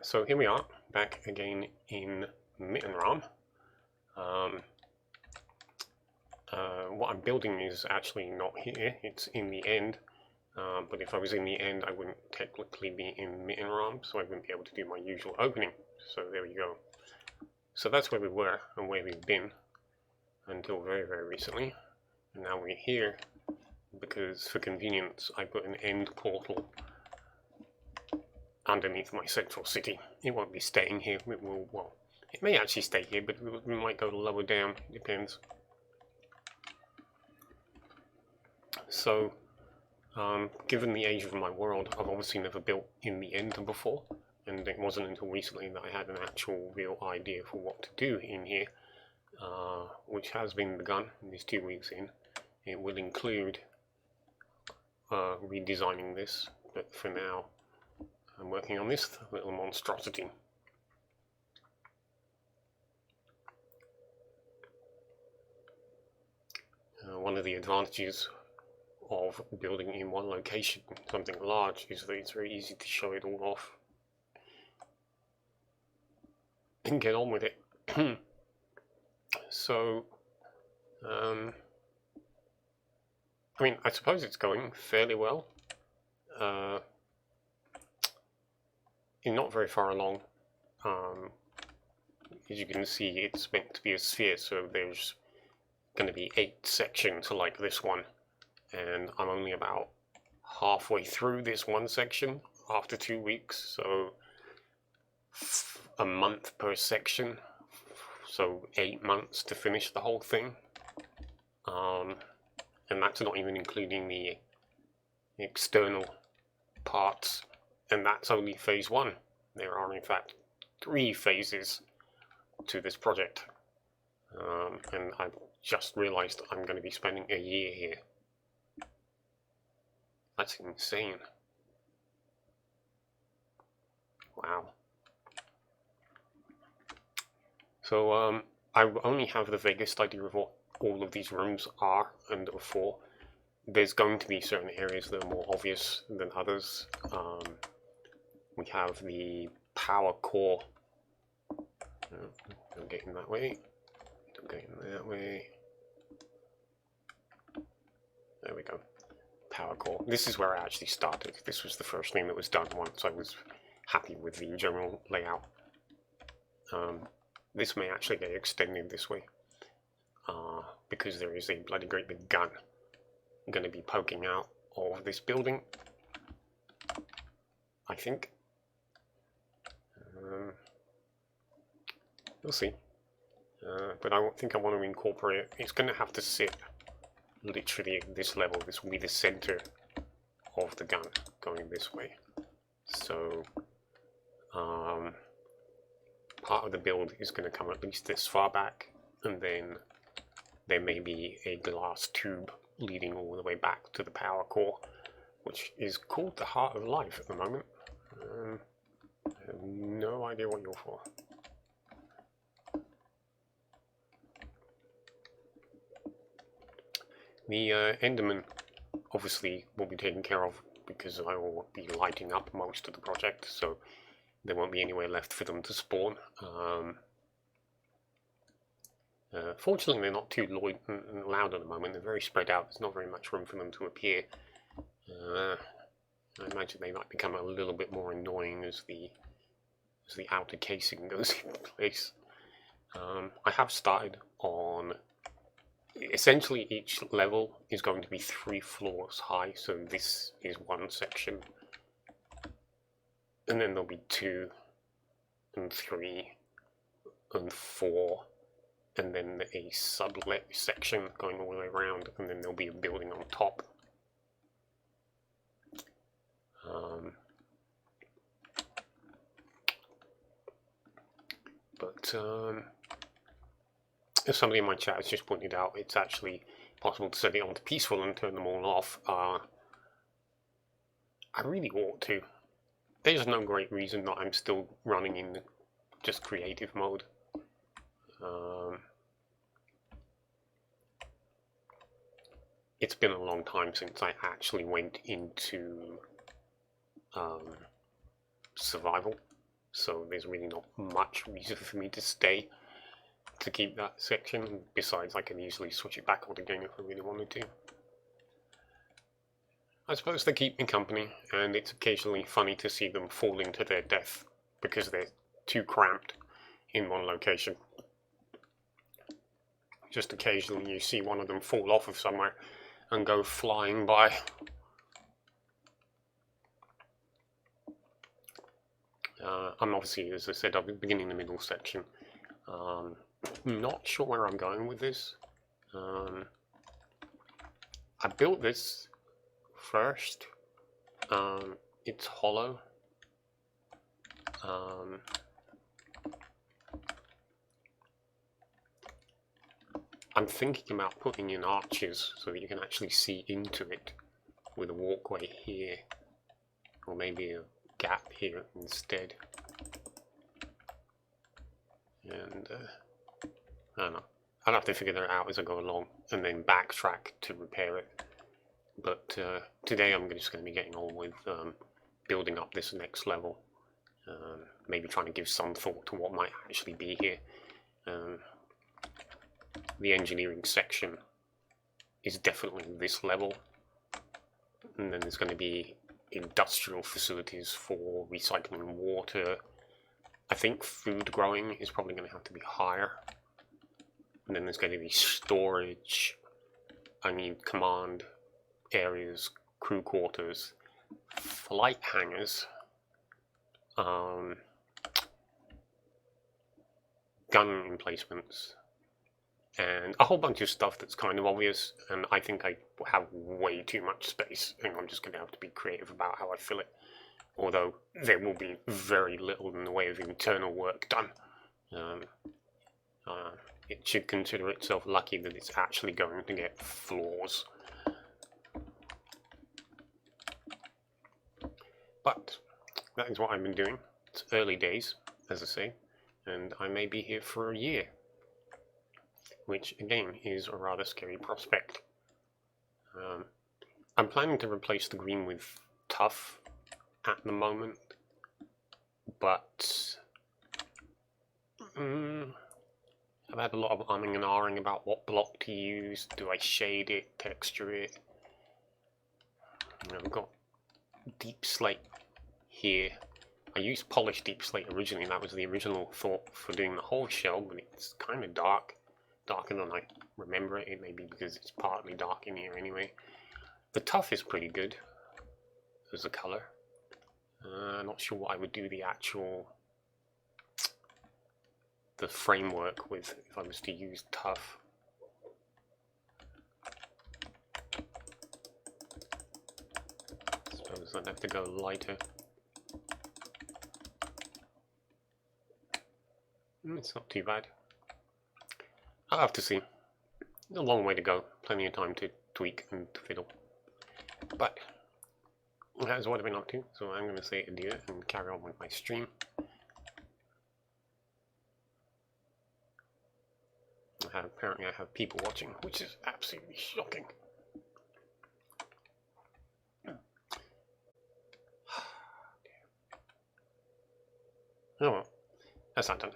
So here we are, back again in Mittenrahm. What I'm building is actually not here, it's in the end. But if I was in the end, I wouldn't technically be in Mittenrahm, so I wouldn't be able to do my usual opening. So there we go. So that's where we were and where we've been until very, very recently. And now we're here because, for convenience, I put an end portal underneath my central city. It won't be staying here. It will, well, it may actually stay here, but we might go lower down. It depends. So, given the age of my world, I've obviously never built in the end before, and it wasn't until recently that I had an actual real idea for what to do in here, which has been begun in these 2 weeks in. It will include redesigning this, but for now I'm working on this little monstrosity. One of the advantages of building in one location something large is that it's very easy to show it all off and get on with it. So, I mean, I suppose it's going fairly well. You're not very far along. As you can see, it's meant to be a sphere, so there's going to be 8 sections like this one, and I'm only about halfway through this one section after 2 weeks, so a month per section, so 8 months to finish the whole thing. And that's not even including the external parts, and that's only phase 1. There are in fact 3 phases to this project, and I've just realized I'm going to be spending a year here. That's insane. Wow. So I only have the vaguest idea of what all of these rooms are and are for. There's going to be certain areas that are more obvious than others. We have the power core. Don't get in that way. Don't get in that way. There we go. Power core. This is where I actually started. This was the first thing that was done once I was happy with the general layout. This may actually get extended this way, because there is a bloody great big gun going to be poking out of this building, I think. We'll see. But I think I want to incorporate it. It's going to have to sit literally at this level. This will be the center of the gun going this way. So part of the build is going to come at least this far back, and then there may be a glass tube leading all the way back to the power core, which is called the Heart of Life at the moment. I have no idea what you're for. The Enderman obviously will be taken care of because I will be lighting up most of the project, so there won't be anywhere left for them to spawn. Fortunately, they're not too loud at the moment. They're very spread out. There's not very much room for them to appear. I imagine they might become a little bit more annoying as the outer casing goes in place. I have started on... Essentially, each level is going to be 3 floors high, so this is one section. And then there'll be 2, and 3, and 4, and then a sublet section going all the way around, and then there'll be a building on top. As somebody in my chat has just pointed out, it's actually possible to set it on to peaceful and turn them all off. I really ought to. There's no great reason that I'm still running in just creative mode. It's been a long time since I actually went into survival. so there's really not much reason for me to stay to keep that section. Besides, I can easily switch it back on again if I really wanted to. I suppose they keep me company, and it's occasionally funny to see them falling to their death because they're too cramped in one location. Just occasionally you see one of them fall off of somewhere and go flying by. I'm obviously, as I said, I'm beginning the middle section. Not sure where I'm going with this. I built this first. It's hollow. I'm thinking about putting in arches so that you can actually see into it with a walkway here, or maybe a gap here instead. And I don't know. I'll have to figure that out as I go along and then backtrack to repair it. But today I'm just going to be getting on with building up this next level. Maybe trying to give some thought to what might actually be here. The engineering section is definitely this level. And then there's going to be industrial facilities for recycling water. I think food growing is probably going to have to be higher. And then there's going to be storage. I need command areas, crew quarters, flight hangars, gun emplacements, and a whole bunch of stuff that's kind of obvious, and I think I have way too much space, and I'm just going to have to be creative about how I fill it, although there will be very little in the way of internal work done. It should consider itself lucky that it's actually going to get floors. But that is what I've been doing. It's early days, as I say, and I may be here for a year, which again is a rather scary prospect. I'm planning to replace the green with tough at the moment, but I've had a lot of umming and ahhing about what block to use. Do I shade it, texture it? I've got deep slate here. I used polished deep slate originally. That was the original thought for doing the whole shell, but it's kind of dark. Darker than I remember it. It may be because it's partly dark in here anyway. The tough is pretty good as a colour. Not sure what I would do the framework with if I was to use tough. I suppose I'd have to go lighter. It's not too bad. I'll have to see. A long way to go. Plenty of time to tweak and to fiddle. But that is what I've been up to. So I'm going to say adieu and carry on with my stream. Apparently I have people watching, which is absolutely shocking. Oh well, that's not done.